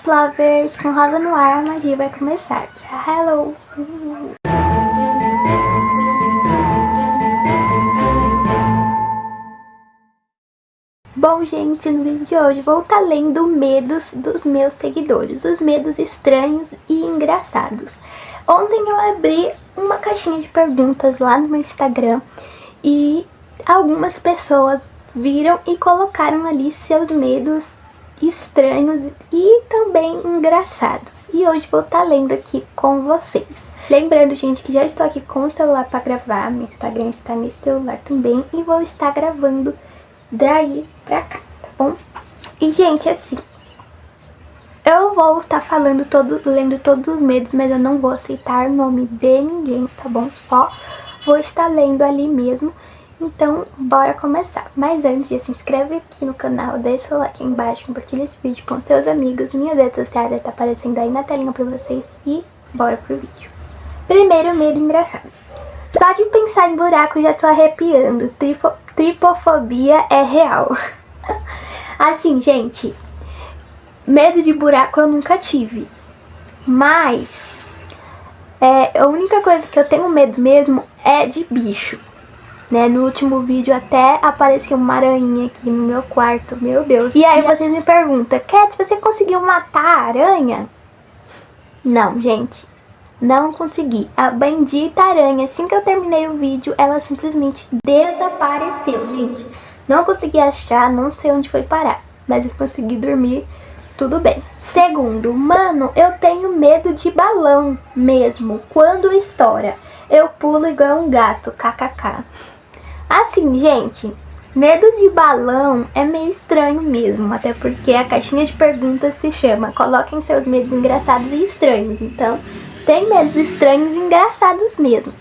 Pets Lovers, com Rosa no ar, a magia vai começar. Hello! Bom, gente, no vídeo de hoje vou estar lendo medos dos meus seguidores, os medos estranhos e engraçados. Ontem eu abri uma caixinha de perguntas lá no meu Instagram e algumas pessoas viram e colocaram ali seus medos estranhos e também engraçados. E hoje vou estar lendo aqui com vocês. Lembrando, gente, que já estou aqui com o celular para gravar, meu Instagram está nesse celular também e vou estar gravando daí pra cá, tá bom? E, gente, assim, eu vou estar lendo todos os medos, mas eu não vou aceitar o nome de ninguém, tá bom? Só vou estar lendo ali mesmo. Então, bora começar. Mas antes, já se inscreve aqui no canal, deixa o like aqui embaixo, compartilha esse vídeo com seus amigos. Minhas redes sociais vai estar aparecendo aí na telinha pra vocês e bora pro vídeo. Primeiro medo engraçado. Só de pensar em buraco já tô arrepiando. Tripofobia é real. Assim, gente, medo de buraco eu nunca tive. Mas a única coisa que eu tenho medo mesmo é de bicho. Né? No último vídeo até apareceu uma aranha aqui no meu quarto, meu Deus. E aí vocês me perguntam, Cat, você conseguiu matar a aranha? Não, gente, não consegui. A bendita aranha, assim que eu terminei o vídeo, ela simplesmente desapareceu, gente. Não consegui achar, não sei onde foi parar, mas eu consegui dormir, tudo bem. Segundo, mano, eu tenho medo de balão mesmo. Quando estoura, eu pulo igual um gato, kkk. Assim, gente, medo de balão é meio estranho mesmo, até porque a caixinha de perguntas se chama Coloquem seus medos engraçados e estranhos. Então, tem medos estranhos e engraçados mesmo.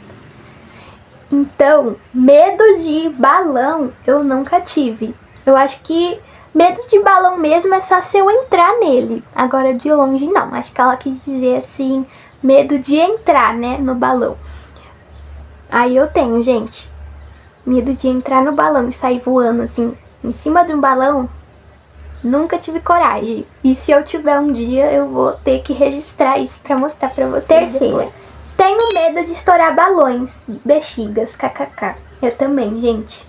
Então, medo de balão eu nunca tive. Eu acho que medo de balão mesmo é só se eu entrar nele. Agora, de longe, não. Acho que ela quis dizer assim, medo de entrar, né, no balão. Aí eu tenho, gente. Medo de entrar no balão e sair voando, assim, em cima de um balão, nunca tive coragem. E se eu tiver um dia, eu vou ter que registrar isso pra mostrar pra vocês. Terceiro, tenho medo de estourar balões, bexigas, kkk. Eu também, gente.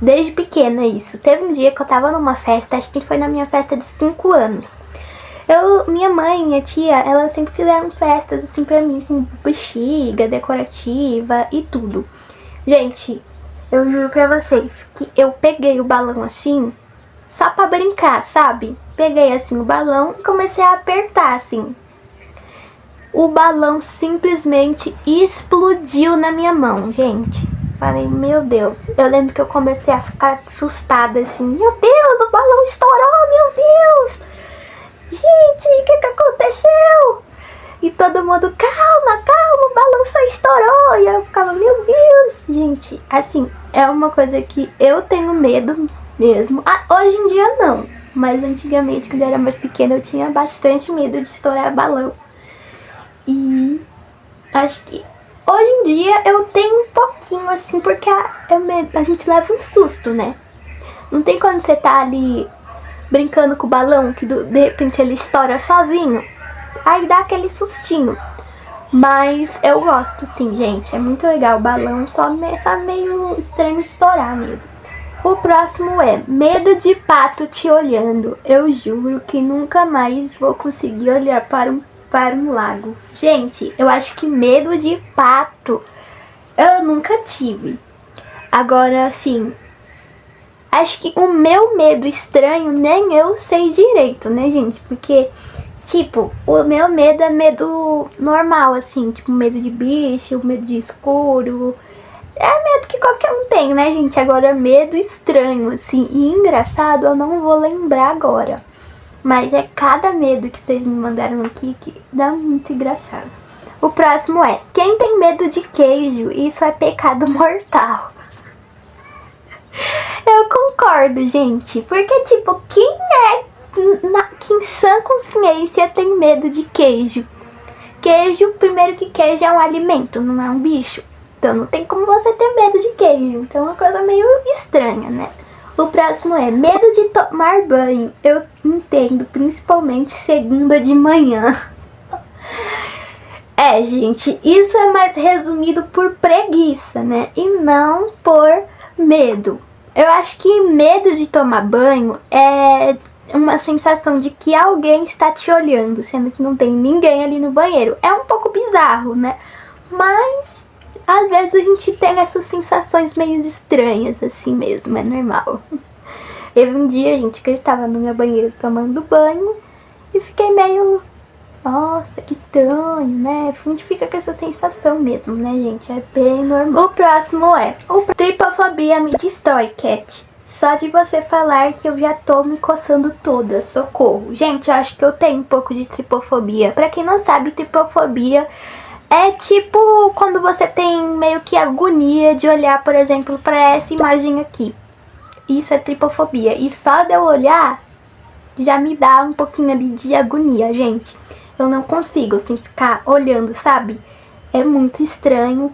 Desde pequena isso. Teve um dia que eu tava numa festa, acho que foi na minha festa de 5 anos. Minha mãe e minha tia, elas sempre fizeram festas assim pra mim, com bexiga, decorativa e tudo. Gente, eu juro pra vocês que eu peguei o balão assim, só pra brincar, sabe? Peguei assim o balão e comecei a apertar assim. O balão simplesmente explodiu na minha mão, gente. Falei, meu Deus. Eu lembro que eu comecei a ficar assustada assim. Meu Deus, o balão estourou, meu Deus. Gente, o que aconteceu? E todo mundo, calma, calma, o balão só estourou. E eu ficava, meu Deus. Gente, assim, é uma coisa que eu tenho medo mesmo. Hoje em dia não, mas antigamente, quando eu era mais pequena, eu tinha bastante medo de estourar balão. E acho que hoje em dia eu tenho um pouquinho assim, porque a gente leva um susto, né? Não tem quando você tá ali brincando com o balão, que de repente ele estoura sozinho. Aí dá aquele sustinho. Mas eu gosto sim, gente. É muito legal o balão, só meio estranho estourar mesmo. O próximo é medo de pato te olhando. Eu juro que nunca mais vou conseguir olhar para um lago. Gente, eu acho que medo de pato eu nunca tive. Agora, assim, acho que o meu medo estranho nem eu sei direito, né, gente? Porque, tipo, o meu medo é medo normal, assim, tipo, medo de bicho, medo de escuro. É medo que qualquer um tem, né, gente? Agora, medo estranho, assim, e engraçado, eu não vou lembrar agora. Mas é cada medo que vocês me mandaram aqui que dá muito engraçado. O próximo é, quem tem medo de queijo, isso é pecado mortal. Eu concordo, gente, porque, tipo, quem em sã consciência tem medo de queijo? Queijo, primeiro que queijo é um alimento, não é um bicho. Então não tem como você ter medo de queijo. Então é uma coisa meio estranha, né? O próximo é medo de tomar banho. Eu entendo, principalmente segunda de manhã. Gente, isso é mais resumido por preguiça, né? E não por medo. Eu acho que medo de tomar banho é uma sensação de que alguém está te olhando, sendo que não tem ninguém ali no banheiro. É um pouco bizarro, né? Mas às vezes a gente tem essas sensações meio estranhas assim mesmo, é normal. Teve um dia, gente, que eu estava no meu banheiro tomando banho e fiquei meio... Nossa, que estranho, né? A gente fica com essa sensação mesmo, né, gente? É bem normal. O próximo é... Tripofobia me destrói, Cat. Só de você falar que eu já tô me coçando toda. Socorro. Gente, eu acho que eu tenho um pouco de tripofobia. Pra quem não sabe, tripofobia é tipo quando você tem meio que agonia de olhar, por exemplo, pra essa imagem aqui. Isso é tripofobia. E só de eu olhar, já me dá um pouquinho ali de agonia, gente. Eu não consigo, assim, ficar olhando, sabe? É muito estranho.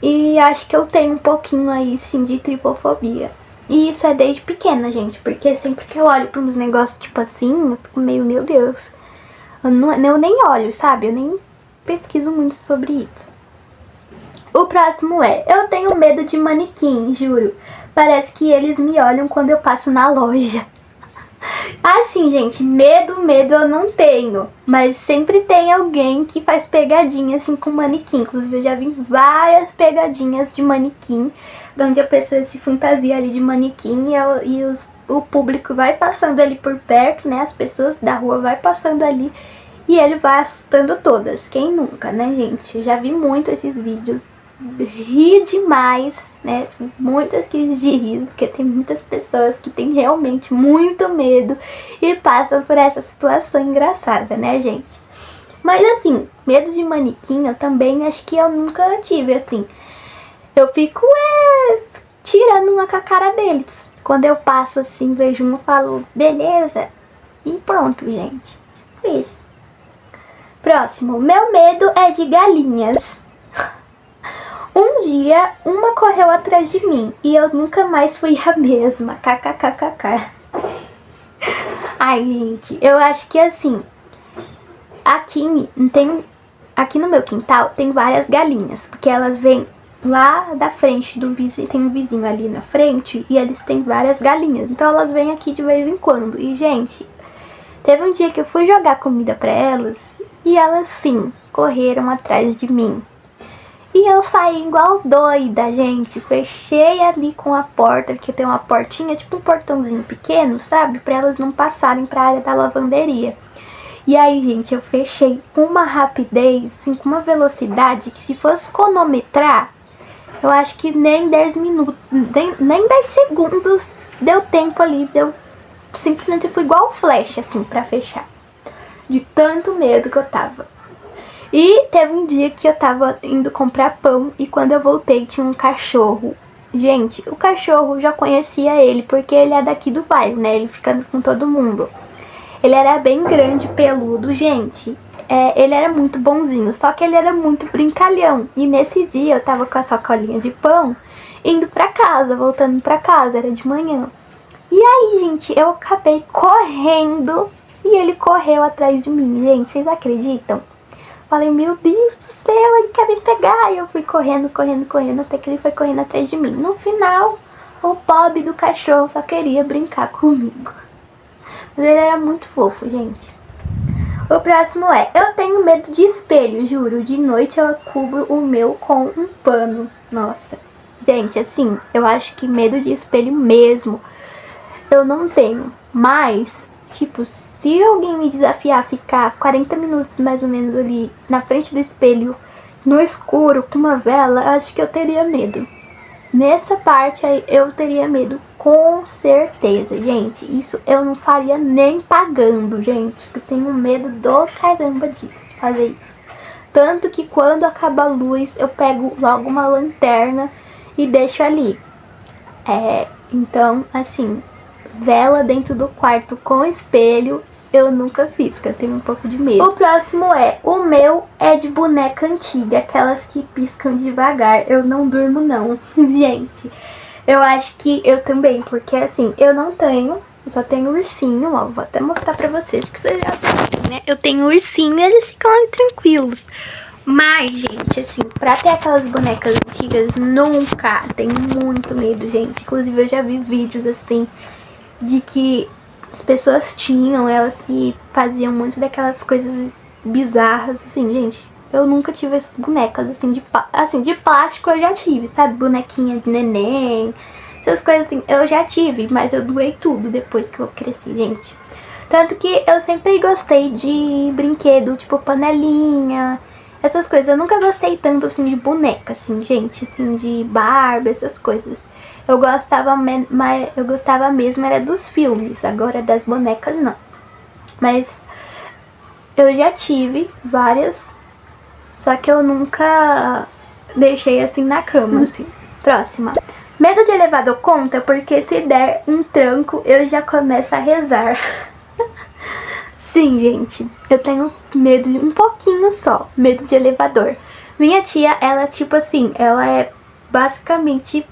E acho que eu tenho um pouquinho aí, sim, de tripofobia. E isso é desde pequena, gente. Porque sempre que eu olho para uns negócios tipo assim, eu fico meio, meu Deus. Eu nem olho, sabe? Eu nem pesquiso muito sobre isso. O próximo é... Eu tenho medo de manequim, juro. Parece que eles me olham quando eu passo na loja. Assim, gente, medo eu não tenho. Mas sempre tem alguém que faz pegadinha assim com manequim. Inclusive eu já vi várias pegadinhas de manequim, onde a pessoa se fantasia ali de manequim o público vai passando ali por perto, né? As pessoas da rua vai passando ali e ele vai assustando todas. Quem nunca, né, gente? Eu já vi muito esses vídeos. Ri demais, né? Muitas crises de riso, porque tem muitas pessoas que têm realmente muito medo e passam por essa situação engraçada, né, gente? Mas assim, medo de manequim eu também acho que eu nunca tive, assim. Eu fico tirando uma com a cara deles. Quando eu passo assim, vejo um, eu falo, beleza? E pronto, gente. Tipo isso. Próximo, meu medo é de galinhas. Um dia, uma correu atrás de mim e eu nunca mais fui a mesma. KKKKK. Ai, gente, eu acho que assim, aqui no meu quintal tem várias galinhas, porque elas vêm lá da frente do vizinho, tem um vizinho ali na frente e eles têm várias galinhas. Então elas vêm aqui de vez em quando. E, gente, teve um dia que eu fui jogar comida pra elas e elas, sim, correram atrás de mim. E eu saí igual doida, gente. Fechei ali com a porta, porque tem uma portinha, tipo um portãozinho pequeno, sabe? Pra elas não passarem pra área da lavanderia. E aí, gente, eu fechei com uma rapidez, assim, com uma velocidade que se fosse cronometrar, eu acho que nem 10 minutos, nem 10 segundos deu tempo ali. Simplesmente fui igual flecha, assim, pra fechar. De tanto medo que eu tava. E teve um dia que eu tava indo comprar pão e quando eu voltei tinha um cachorro. Gente, o cachorro, já conhecia ele porque ele é daqui do bairro, né? Ele fica com todo mundo. Ele era bem grande, peludo, gente. Ele era muito bonzinho, só que ele era muito brincalhão. E nesse dia eu tava com a sacolinha de pão, indo pra casa, voltando pra casa, era de manhã. E aí, gente, eu acabei correndo e ele correu atrás de mim. Gente, vocês acreditam? Falei, meu Deus do céu, ele quer me pegar. E eu fui correndo, até que ele foi correndo atrás de mim. No final, o pobre do cachorro só queria brincar comigo. Mas ele era muito fofo, gente. O próximo é, eu tenho medo de espelho, juro. De noite eu cubro o meu com um pano. Nossa. Gente, assim, eu acho que medo de espelho mesmo eu não tenho. Mas... tipo, se alguém me desafiar a ficar 40 minutos mais ou menos ali na frente do espelho, no escuro, com uma vela, eu acho que eu teria medo. Nessa parte aí eu teria medo, com certeza, gente. Isso eu não faria nem pagando, gente. Eu tenho medo do caramba disso, de fazer isso. Tanto que quando acaba a luz, eu pego logo uma lanterna e deixo ali. Então, assim... vela dentro do quarto com espelho, eu nunca fiz, porque eu tenho um pouco de medo. O próximo o meu é de boneca antiga, aquelas que piscam devagar. Eu não durmo não, gente. Eu acho que eu também, porque assim, eu só tenho ursinho, ó, vou até mostrar pra vocês, que vocês já viram, né? Eu tenho ursinho e eles ficam ali tranquilos. Mas, gente, assim, pra ter aquelas bonecas antigas, nunca. Tenho muito medo, gente. Inclusive, eu já vi vídeos, assim, de que as pessoas tinham, elas que faziam muito daquelas coisas bizarras, assim, gente. Eu nunca tive essas bonecas, assim, de plástico eu já tive, sabe? Bonequinha de neném, essas coisas assim, eu já tive, mas eu doei tudo depois que eu cresci, gente. Tanto que eu sempre gostei de brinquedo, tipo panelinha, essas coisas. Eu nunca gostei tanto, assim, de boneca, assim, gente, assim, de Barbie, essas coisas. Eu gostava mesmo era dos filmes, agora das bonecas não. Mas eu já tive várias, só que eu nunca deixei assim na cama, assim. Próxima. Medo de elevador conta porque se der um tranco, eu já começo a rezar. Sim, gente, eu tenho medo de um pouquinho só, medo de elevador. Minha tia, ela tipo assim, ela é basicamente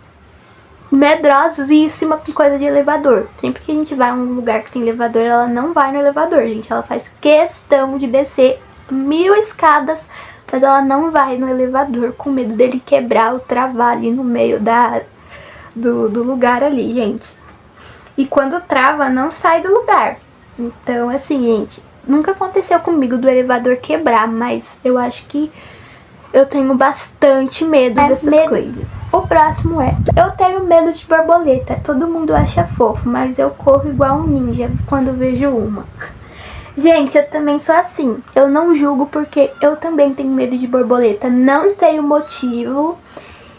medrosíssima com coisa de elevador. Sempre que a gente vai a um lugar que tem elevador, ela não vai no elevador, gente. Ela faz questão de descer 1000 escadas, mas ela não vai no elevador com medo dele quebrar ou travar ali no meio do lugar ali, gente. E quando trava, não sai do lugar. Então, assim, gente, nunca aconteceu comigo do elevador quebrar, mas eu acho que eu tenho bastante medo dessas coisas. O próximo é: eu tenho medo de borboleta. Todo mundo acha fofo, mas eu corro igual um ninja quando vejo uma. Gente, eu também sou assim. Eu não julgo porque eu também tenho medo de borboleta. Não sei o motivo.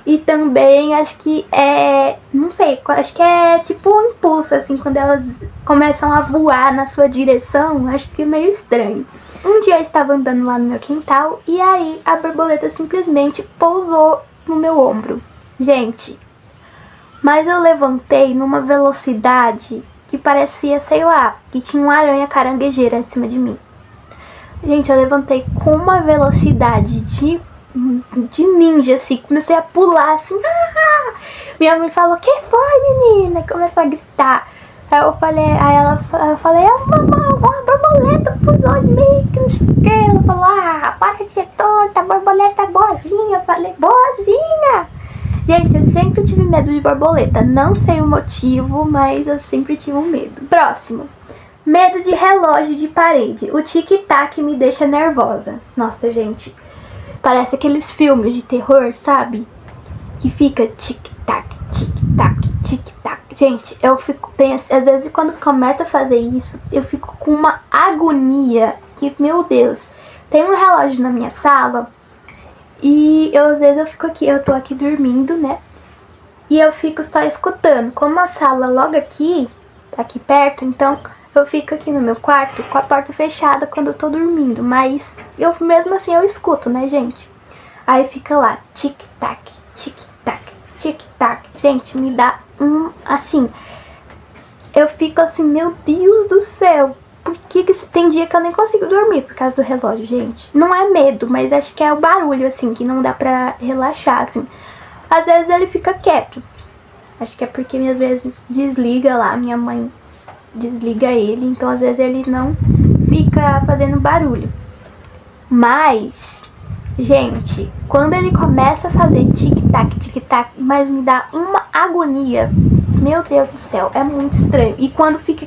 E também acho que não sei, acho que é tipo um impulso, assim, quando elas começam a voar na sua direção, acho que é meio estranho. Um dia eu estava andando lá no meu quintal e aí a borboleta simplesmente pousou no meu ombro. Gente, mas eu levantei numa velocidade que parecia, sei lá, que tinha uma aranha caranguejeira em cima de mim. Gente, eu levantei com uma velocidade de ninja, assim, comecei a pular, assim, ah! Minha mãe falou: "Que foi, menina?" E começou a gritar. Aí eu falei: "É uma borboleta pousou em mim, que não sei o que." Ela falou: "Ah, para de ser tonta, a borboleta é boazinha." Eu falei: "Boazinha." Gente, eu sempre tive medo de borboleta, não sei o motivo, mas eu sempre tive um medo. Próximo. Medo de relógio de parede. O tic-tac me deixa nervosa. Nossa, gente, parece aqueles filmes de terror, sabe? Que fica tic-tac, tic-tac, tic-tac. Gente, eu fico... às vezes quando começa a fazer isso, eu fico com uma agonia que, meu Deus. Tem um relógio na minha sala e às vezes eu fico aqui, eu tô aqui dormindo, né? E eu fico só escutando. Como a sala logo aqui perto, então eu fico aqui no meu quarto com a porta fechada quando eu tô dormindo. Mas eu mesmo assim eu escuto, né, gente? Aí fica lá, tic-tac, tic-tac, tic-tac. Gente, me dá assim... Eu fico assim, meu Deus do céu. Por que tem dia que eu nem consigo dormir por causa do relógio, gente? Não é medo, mas acho que é o barulho, assim, que não dá pra relaxar, assim. Às vezes ele fica quieto. Acho que é porque às vezes desliga lá, minha mãe desliga ele, então às vezes ele não fica fazendo barulho. Mas, gente, quando ele começa a fazer tic-tac, tic-tac, mas me dá uma agonia. Meu Deus do céu, é muito estranho. E quando fica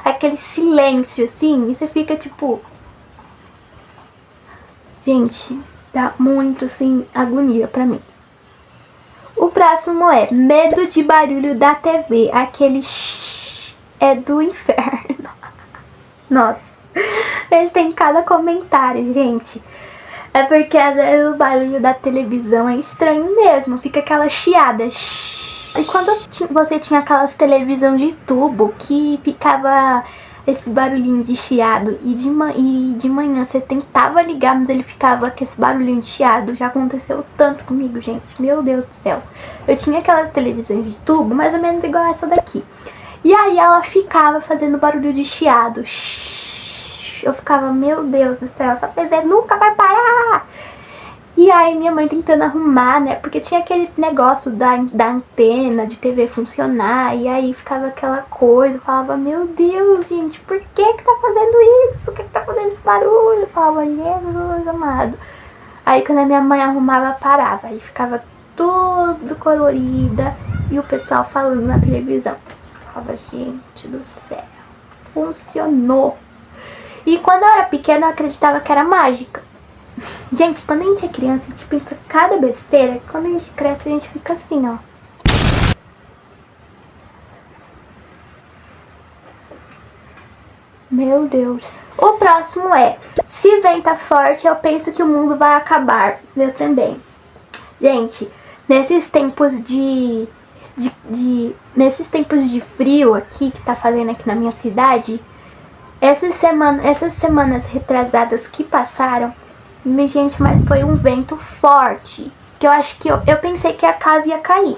aquele silêncio assim, e você fica tipo... Gente, dá muito assim agonia pra mim. O próximo é medo de barulho da TV. Aquele é do inferno. Nossa, eles têm cada comentário, gente. É porque às vezes o barulho da televisão é estranho mesmo. Fica aquela chiada. E quando você tinha aquelas televisão de tubo que ficava esse barulhinho de chiado e de manhã você tentava ligar, mas ele ficava com esse barulhinho de chiado. Já aconteceu tanto comigo, gente. Meu Deus do céu. Eu tinha aquelas televisões de tubo, mais ou menos igual essa daqui. E aí ela ficava fazendo barulho de chiado. Eu ficava, meu Deus do céu, essa TV nunca vai parar. E aí minha mãe tentando arrumar, né? Porque tinha aquele negócio da antena de TV funcionar. E aí ficava aquela coisa. Eu falava, meu Deus, gente, por que tá fazendo isso? Por que tá fazendo esse barulho? Eu falava, Jesus amado. Aí quando a minha mãe arrumava, parava. Aí ficava tudo colorida. E o pessoal falando na televisão. Eu falava, gente do céu, funcionou. E quando eu era pequena, eu acreditava que era mágica. Gente, quando a gente é criança, a gente pensa cada besteira. Quando a gente cresce, a gente fica assim, ó. Meu Deus. O próximo é: se venta forte, eu penso que o mundo vai acabar. Eu também. Gente, nesses tempos nesses tempos de frio aqui, que tá fazendo aqui na minha cidade, essas semanas retrasadas que passaram, gente, mas foi um vento forte, que eu acho que eu pensei que a casa ia cair,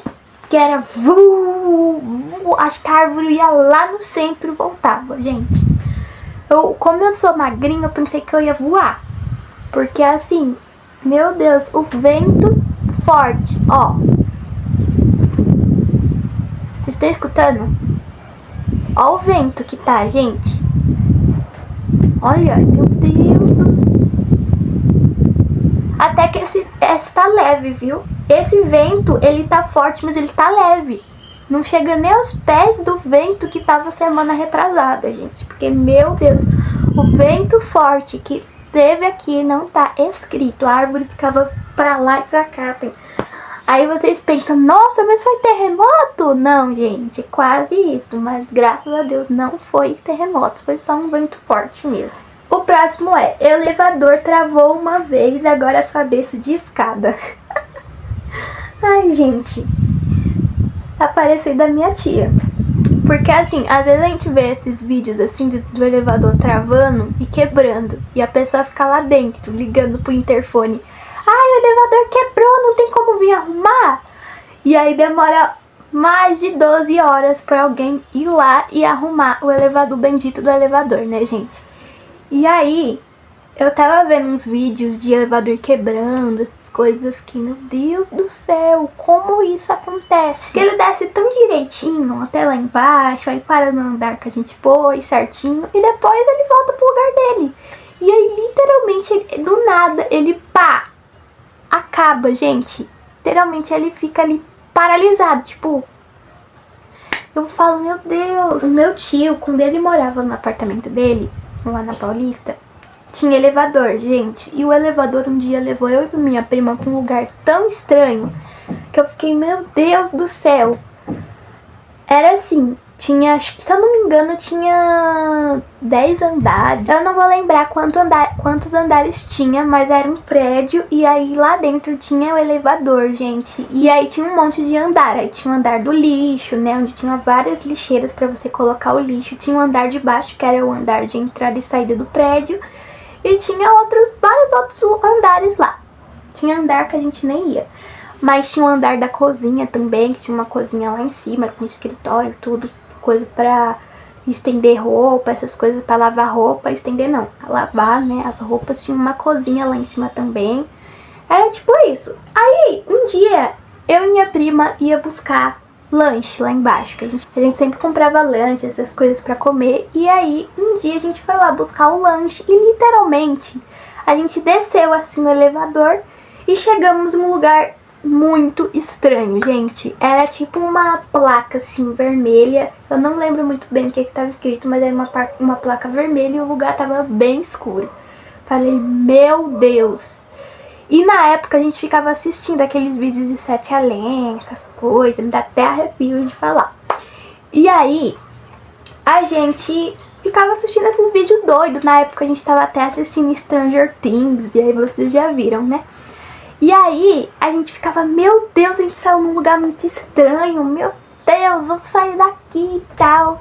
que era acho que a árvore ia lá no centro e voltava, gente. Como eu sou magrinha, eu pensei que eu ia voar, porque assim, meu Deus, o vento forte, ó. Vocês estão escutando? Ó o vento que tá, gente. Olha, meu Deus do céu. Até que esse tá leve, viu? Esse vento, ele tá forte, mas ele tá leve. Não chega nem aos pés do vento que tava semana retrasada, gente. Porque, meu Deus, o vento forte que teve aqui não tá escrito. A árvore ficava pra lá e pra cá, assim. Aí vocês pensam, nossa, mas foi terremoto? Não, gente, quase isso. Mas graças a Deus não foi terremoto, foi só um vento forte mesmo. O próximo é: elevador travou uma vez, agora só desço de escada. Ai, gente, tá parecendo a minha tia. Porque assim, às vezes a gente vê esses vídeos assim do elevador travando e quebrando. E a pessoa fica lá dentro, ligando pro interfone. Ai, o elevador quebrou, não tem como vir arrumar. E aí demora mais de 12 horas pra alguém ir lá e arrumar o elevador, bendito do elevador, né, gente? E aí, eu tava vendo uns vídeos de elevador quebrando, essas coisas. Eu fiquei, meu Deus do céu, como isso acontece? Porque ele desce tão direitinho até lá embaixo, aí para no andar que a gente pôs certinho, e depois ele volta pro lugar dele. E aí, literalmente, do nada, ele pá! Acaba, gente. Literalmente ele fica ali paralisado, tipo. Eu falo, meu Deus. O meu tio, quando ele morava no apartamento dele, lá na Paulista, tinha elevador, gente. E o elevador um dia levou eu e minha prima pra um lugar tão estranho que eu fiquei, meu Deus do céu. Era assim, tinha, acho que se eu não me engano, tinha 10 andares. Eu não vou lembrar quantos andares tinha, mas era um prédio. E aí lá dentro tinha o elevador, gente. E aí tinha um monte de andar. Aí tinha o andar do lixo, né, onde tinha várias lixeiras pra você colocar o lixo. Tinha o andar de baixo, que era o andar de entrada e saída do prédio. E tinha vários outros andares lá. Tinha andar que a gente nem ia. Mas tinha o andar da cozinha também, que tinha uma cozinha lá em cima, com escritório, tudo, coisa pra estender roupa, essas coisas pra lavar roupa, estender não, pra lavar, né, as roupas. Tinha uma cozinha lá em cima também. Era tipo isso. Aí, um dia, eu e minha prima ia buscar lanche lá embaixo, que a gente sempre comprava lanche, essas coisas pra comer. E aí, um dia a gente foi lá buscar o lanche e literalmente a gente desceu assim no elevador e chegamos num lugar muito estranho, gente. Era tipo uma placa assim vermelha. Eu não lembro muito bem o que estava escrito, mas era uma placa vermelha e o lugar tava bem escuro. Falei, meu Deus. E na época a gente ficava assistindo aqueles vídeos de Sete Além, essas coisas, me dá até arrepio de falar. E aí a gente ficava assistindo esses vídeos doidos. Na época a gente tava até assistindo Stranger Things, e aí vocês já viram, né? E aí, a gente ficava, meu Deus, a gente saiu num lugar muito estranho, meu Deus, vamos sair daqui e tal.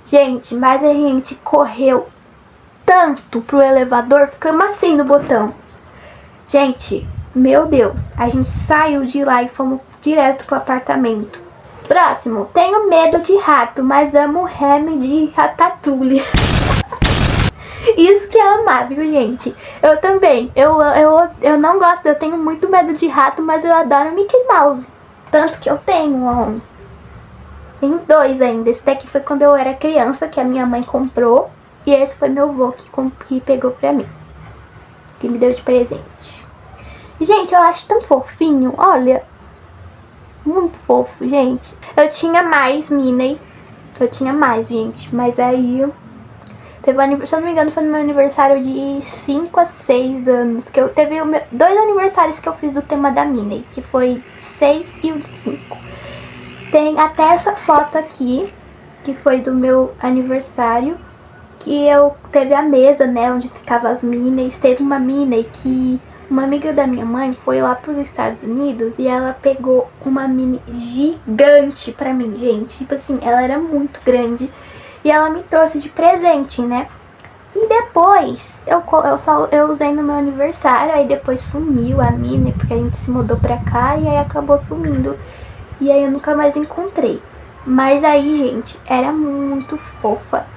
Gente, mas a gente correu tanto pro elevador, ficamos assim no botão. Gente, meu Deus, a gente saiu de lá e fomos direto pro apartamento. Próximo, tenho medo de rato, mas amo o Remy de Ratatouille. Isso que é amar, viu, gente? Eu também. Eu não gosto, eu tenho muito medo de rato, mas eu adoro Mickey Mouse. Tanto que eu tenho, ó. Tenho 2 ainda. Esse daqui foi quando eu era criança, que a minha mãe comprou. E esse foi meu avô que pegou pra mim. Que me deu de presente. Gente, eu acho tão fofinho. Olha. Muito fofo, gente. Eu tinha mais Minnie. Eu tinha mais, gente. Mas aí... Teve se eu não me engano, foi no meu aniversário de 5 a 6 anos. Que eu teve 2 aniversários que eu fiz do tema da Minnie. Que foi 6 e o de 5. Tem até essa foto aqui. Que foi do meu aniversário. Que eu teve a mesa, né? Onde ficavam as Minnies. Teve uma Minnie que... Uma amiga da minha mãe foi lá para os Estados Unidos e ela pegou uma Minnie gigante pra mim, gente. Tipo assim, ela era muito grande. E ela me trouxe de presente, né? E depois, eu usei no meu aniversário, aí depois sumiu a Minnie, porque a gente se mudou pra cá e aí acabou sumindo. E aí eu nunca mais encontrei. Mas aí, gente, era muito fofa.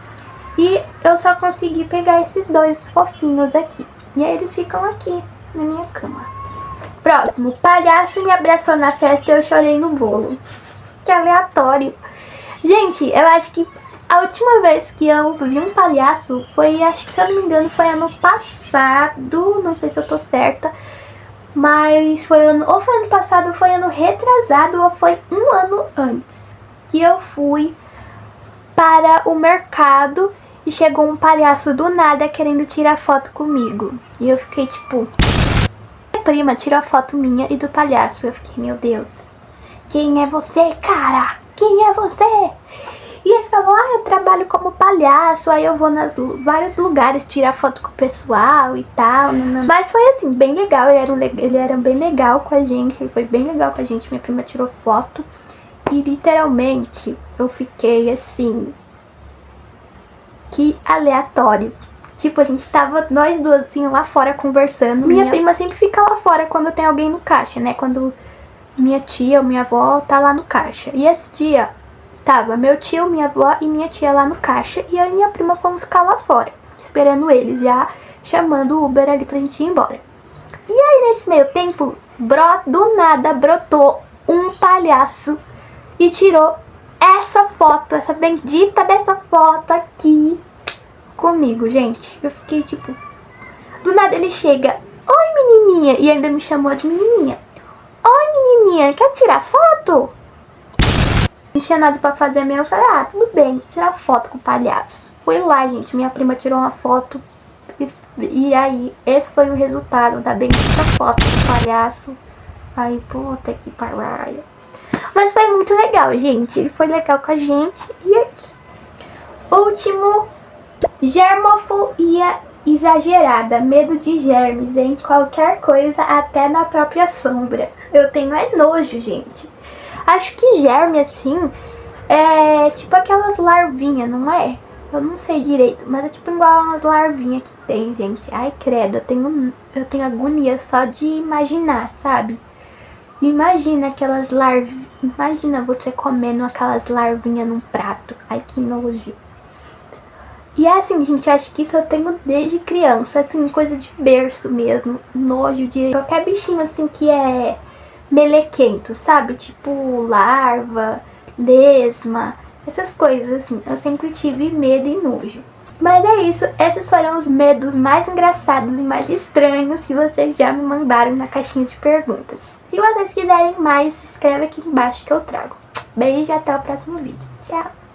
E eu só consegui pegar esses 2 fofinhos aqui. E aí eles ficam aqui na minha cama. Próximo, palhaço me abraçou na festa e eu chorei no bolo. Que aleatório. Gente, eu acho que a última vez que eu vi um palhaço foi, acho que se eu não me engano, foi ano passado. Não sei se eu tô certa. Mas foi ou foi ano passado, ou foi ano retrasado, ou foi um ano antes. Que eu fui para o mercado e chegou um palhaço do nada querendo tirar foto comigo. E eu fiquei tipo... Minha prima tirou a foto minha e do palhaço. Eu fiquei, meu Deus. Quem é você, cara? Quem é você? E ele falou, eu trabalho como palhaço, aí eu vou vários lugares tirar foto com o pessoal e tal. Mas foi assim, bem legal, ele era bem legal com a gente, ele foi bem legal com a gente, minha prima tirou foto. E literalmente, eu fiquei assim, que aleatório. Tipo, a gente tava, nós duas assim, lá fora conversando. Minha prima sempre fica lá fora quando tem alguém no caixa, né? Quando minha tia ou minha avó tá lá no caixa. E esse dia... Tava meu tio, minha avó e minha tia lá no caixa. E eu e minha prima fomos ficar lá fora, esperando eles, já chamando o Uber ali pra gente ir embora. E aí nesse meio tempo, do nada brotou um palhaço e tirou essa foto, essa bendita dessa foto aqui comigo, gente. Eu fiquei tipo... Do nada ele chega, oi menininha, e ainda me chamou de menininha. Oi menininha, quer tirar foto? Não tinha nada pra fazer mesmo, eu falei, tudo bem, tirar foto com o palhaço. Fui lá, gente, minha prima tirou uma foto e aí, esse foi o resultado da bendita foto do palhaço. Aí, puta que pariu. Mas foi muito legal, gente, ele foi legal com a gente. E aqui, último, germofobia exagerada, medo de germes em qualquer coisa, até na própria sombra. Eu tenho nojo, gente. Acho que germe, assim, é tipo aquelas larvinhas, não é? Eu não sei direito, mas é tipo igual umas larvinhas que tem, gente. Ai, credo, eu tenho agonia só de imaginar, sabe? Imagina aquelas larvinhas, imagina você comendo aquelas larvinhas num prato. Ai, que nojo. E é assim, gente, acho que isso eu tenho desde criança, assim, coisa de berço mesmo. Nojo de qualquer bichinho, assim, que é... melequento, sabe? Tipo larva, lesma, essas coisas assim. Eu sempre tive medo e nojo. Mas é isso, esses foram os medos mais engraçados e mais estranhos que vocês já me mandaram na caixinha de perguntas. Se vocês quiserem mais, se inscreve aqui embaixo que eu trago. Beijo e até o próximo vídeo. Tchau!